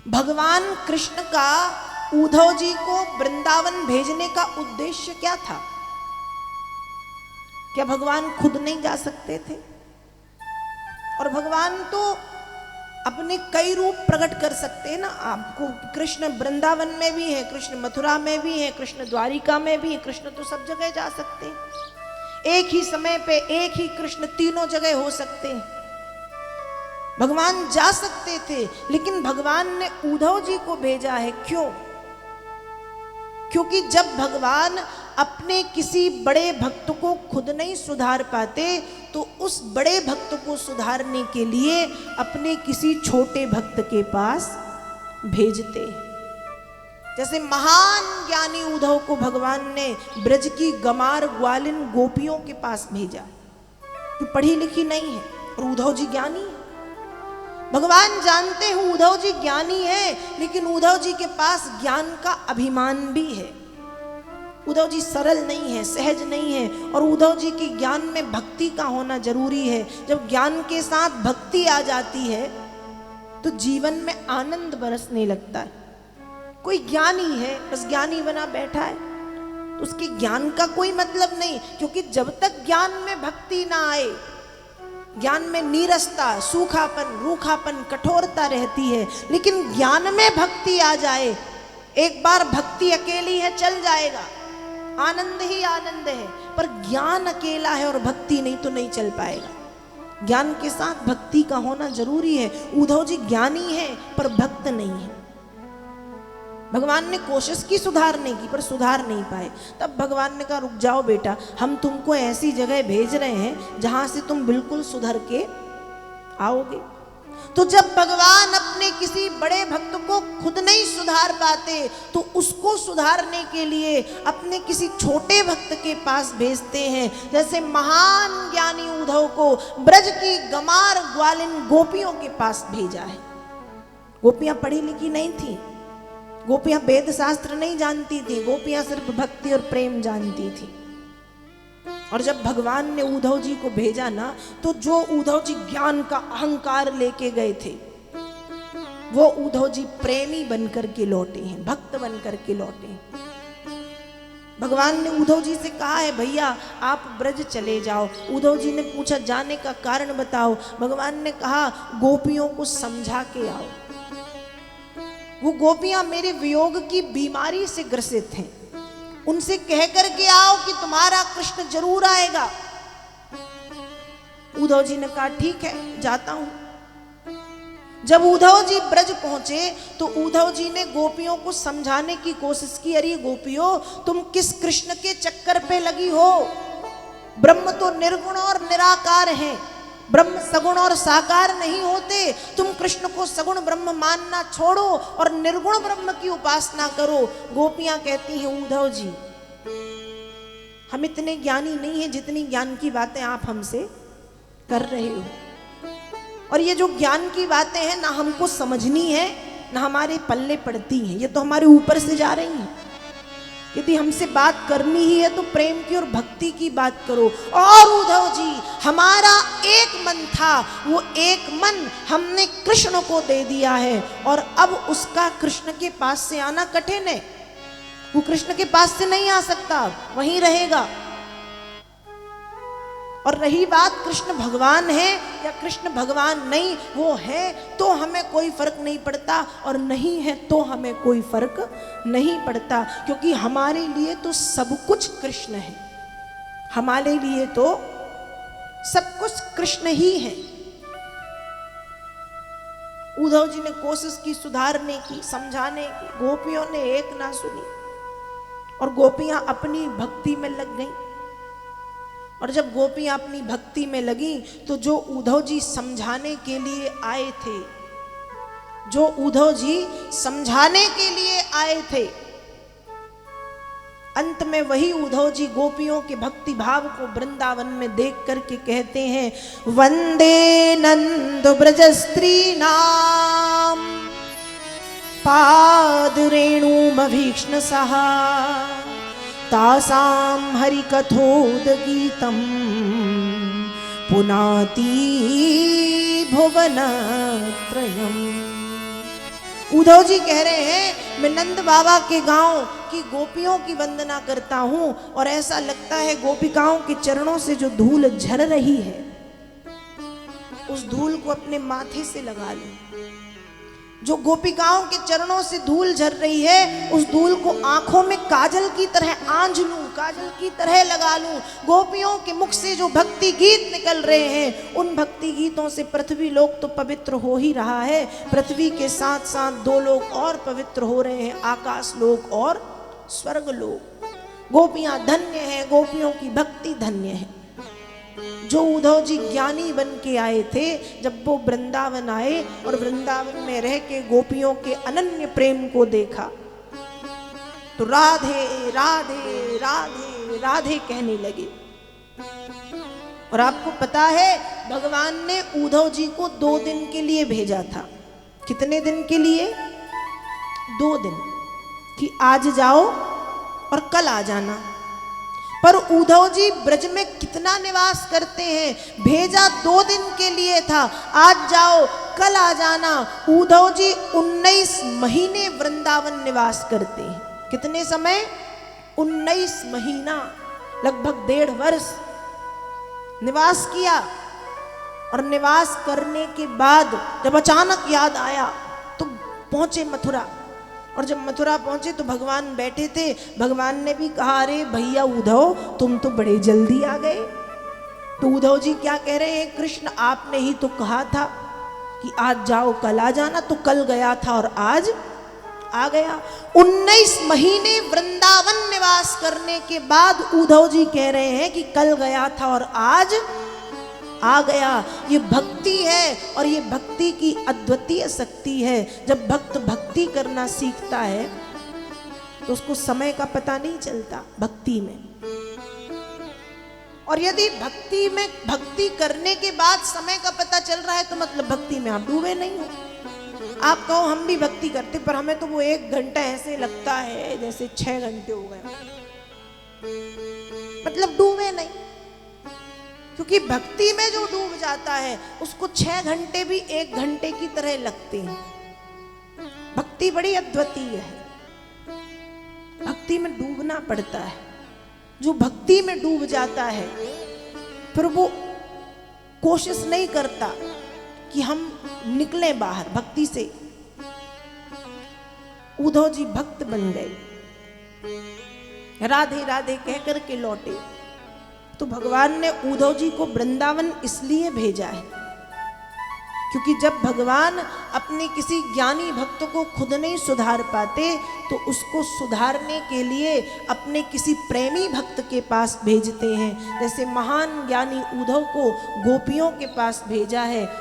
भगवान कृष्ण का उद्धव जी को वृंदावन भेजने का उद्देश्य क्या था? क्या भगवान खुद नहीं जा सकते थे? और भगवान तो अपने कई रूप प्रकट कर सकते हैं ना। आपको कृष्ण वृंदावन में भी है, कृष्ण मथुरा में भी है, कृष्ण द्वारिका में भी है, कृष्ण तो सब जगह जा सकते हैं। एक ही समय पे एक ही कृष्ण तीनों जगह हो सकते हैं। भगवान जा सकते थे, लेकिन भगवान ने उद्धव जी को भेजा है। क्यों? क्योंकि जब भगवान अपने किसी बड़े भक्त को खुद नहीं सुधार पाते तो उस बड़े भक्त को सुधारने के लिए अपने किसी छोटे भक्त के पास भेजते। जैसे महान ज्ञानी उद्धव को भगवान ने ब्रज की गमार ग्वालिन गोपियों के पास भेजा, जो पढ़ी लिखी नहीं है, और उद्धव जी ज्ञानी है। भगवान जानते हैं उद्धव जी ज्ञानी है, लेकिन उद्धव जी के पास ज्ञान का अभिमान भी है। उद्धव जी सरल नहीं है, सहज नहीं है, और उद्धव जी के ज्ञान में भक्ति का होना जरूरी है। जब ज्ञान के साथ भक्ति आ जाती है तो जीवन में आनंद बरसने लगता है। कोई ज्ञानी है, बस ज्ञानी बना बैठा है, तो उसके ज्ञान का कोई मतलब नहीं, क्योंकि जब तक ज्ञान में भक्ति ना आए, ज्ञान में नीरसता, सूखापन, रूखापन, कठोरता रहती है। लेकिन ज्ञान में भक्ति आ जाए, एक बार भक्ति अकेली है चल जाएगा, आनंद ही आनंद है, पर ज्ञान अकेला है और भक्ति नहीं तो नहीं चल पाएगा। ज्ञान के साथ भक्ति का होना जरूरी है। उद्धव जी ज्ञानी है पर भक्त नहीं है। भगवान ने कोशिश की सुधारने की, पर सुधार नहीं पाए। तब भगवान ने कहा रुक जाओ बेटा, हम तुमको ऐसी जगह भेज रहे हैं जहां से तुम बिल्कुल सुधर के आओगे। तो जब भगवान अपने किसी बड़े भक्त को खुद नहीं सुधार पाते तो उसको सुधारने के लिए अपने किसी छोटे भक्त के पास भेजते हैं। जैसे महान ज्ञानी उद्धव को ब्रज की गमार ग्वालिन गोपियों के पास भेजा है। गोपियां पढ़ी लिखी नहीं थी, गोपियां वेद शास्त्र नहीं जानती थी, गोपियां सिर्फ भक्ति और प्रेम जानती थी। और जब भगवान ने उद्धव जी को भेजा ना, तो जो उद्धव जी ज्ञान का अहंकार लेके गए थे, वो उद्धव जी प्रेमी बनकर के लौटे हैं, भक्त बनकर के लौटे हैं। भगवान ने उद्धव जी से कहा है भैया आप ब्रज चले जाओ। उद्धव जी ने पूछा जाने का कारण बताओ। भगवान ने कहा गोपियों को समझा के आओ। वो गोपियां मेरे वियोग की बीमारी से ग्रसित हैं, उनसे कह करके आओ कि तुम्हारा कृष्ण जरूर आएगा। उद्धव जी ने कहा ठीक है जाता हूं। जब उद्धव जी ब्रज पहुंचे तो उद्धव जी ने गोपियों को समझाने की कोशिश की, अरे गोपियों तुम किस कृष्ण के चक्कर पे लगी हो? ब्रह्म तो निर्गुण और निराकार है, ब्रह्म सगुण और साकार नहीं होते। तुम कृष्ण को सगुण ब्रह्म मानना छोड़ो और निर्गुण ब्रह्म की उपासना करो। गोपियां कहती हैं उद्धव जी हम इतने ज्ञानी नहीं हैं जितनी ज्ञान की बातें आप हमसे कर रहे हो, और ये जो ज्ञान की बातें हैं ना हमको समझनी है ना हमारे पल्ले पड़ती हैं, ये तो हमारे ऊपर से जा रही हैं। यदि हमसे बात करनी ही है तो प्रेम की और भक्ति की बात करो। और उद्धव जी हमारा एक मन था, वो एक मन हमने कृष्ण को दे दिया है, और अब उसका कृष्ण के पास से आना कठिन है। वो कृष्ण के पास से नहीं आ सकता, वहीं रहेगा। और रही बात कृष्ण भगवान है या कृष्ण भगवान नहीं, वो है तो हमें कोई फर्क नहीं पड़ता, और नहीं है तो हमें कोई फर्क नहीं पड़ता, क्योंकि हमारे लिए तो सब कुछ कृष्ण है। हमारे लिए तो सब कुछ कृष्ण ही है। उद्धव जी ने कोशिश की सुधारने की, समझाने की, गोपियों ने एक ना सुनी, और गोपियां अपनी भक्ति में लग गईं। और जब गोपियां अपनी भक्ति में लगी तो जो उद्धव जी समझाने के लिए आए थे, जो उद्धव जी समझाने के लिए आए थे, अंत में वही उद्धव जी गोपियों के भक्ति भाव को वृंदावन में देख करके कहते हैं वंदे नंद ब्रज स्त्री नाम पाद रेणुमभीक्ष्ण सहा तासाम हरिकथोदगीतम पुनाति भुवनत्रयम्। उद्धव जी कह रहे हैं मैं नंद बाबा के गांव की गोपियों की वंदना करता हूं और ऐसा लगता है गोपिकाओं के चरणों से जो धूल झर रही है उस धूल को अपने माथे से लगा लूं। जो गोपिकाओं के चरणों से धूल झर रही है उस धूल को आंखों में काजल की तरह आंज लूं, काजल की तरह लगा लूं। गोपियों के मुख से जो भक्ति गीत निकल रहे हैं उन भक्ति गीतों से पृथ्वी लोक तो पवित्र हो ही रहा है, पृथ्वी के साथ साथ दो लोक और पवित्र हो रहे हैं, आकाश लोक और स्वर्ग लोक। गोपियां धन्य हैं, गोपियों की भक्ति धन्य है। जो उद्धव जी ज्ञानी बन के आए थे, जब वो वृंदावन आए और वृंदावन में रह के गोपियों के अनन्य प्रेम को देखा तो राधे राधे राधे राधे कहने लगे। और आपको पता है भगवान ने उद्धव जी को 2 दिन के लिए भेजा था। कितने दिन के लिए? 2 दिन, कि आज जाओ और कल आ जाना। पर उद्धव जी ब्रज में कितना निवास करते हैं, भेजा 2 दिन के लिए था, आज जाओ कल आ जाना। उद्धव जी 19 महीने वृंदावन निवास करते हैं। कितने समय? 19 महीना, लगभग 1.5 वर्ष निवास किया। और निवास करने के बाद जब अचानक याद आया तो पहुंचे मथुरा। और जब मथुरा पहुंचे तो भगवान बैठे थे। भगवान ने भी कहा अरे भैया उद्धव तुम तो बड़े जल्दी आ गए। तो उद्धव जी क्या कह रहे हैं, कृष्ण आपने ही तो कहा था कि आज जाओ कल आ जाना, तो कल गया था और आज आ गया। 19 महीने वृंदावन निवास करने के बाद उद्धव जी कह रहे हैं कि कल गया था और आज आ गया। ये भक्ति है और ये भक्ति की अद्वितीय शक्ति है। जब भक्त भक्ति करना सीखता है तो उसको समय का पता नहीं चलता भक्ति में। और यदि भक्ति में भक्ति करने के बाद समय का पता चल रहा है तो मतलब भक्ति में आप डूबे नहीं हो। आप कहो हम भी भक्ति करते पर हमें तो वो 1 घंटा ऐसे लगता है जैसे 6 घंटे हो गए, मतलब डूबे नहीं। क्योंकि भक्ति में जो डूब जाता है उसको 6 घंटे भी 1 घंटे की तरह लगते हैं। भक्ति बड़ी अद्वितीय है, भक्ति में डूबना पड़ता है। जो भक्ति में डूब जाता है फिर वो कोशिश नहीं करता कि हम निकलें बाहर भक्ति से। उद्धव जी भक्त बन गए, राधे राधे कहकर के लौटे। तो भगवान ने उद्धव जी को वृंदावन इसलिए भेजा है क्योंकि जब भगवान अपने किसी ज्ञानी भक्त को खुद नहीं सुधार पाते तो उसको सुधारने के लिए अपने किसी प्रेमी भक्त के पास भेजते हैं। जैसे महान ज्ञानी उद्धव को गोपियों के पास भेजा है,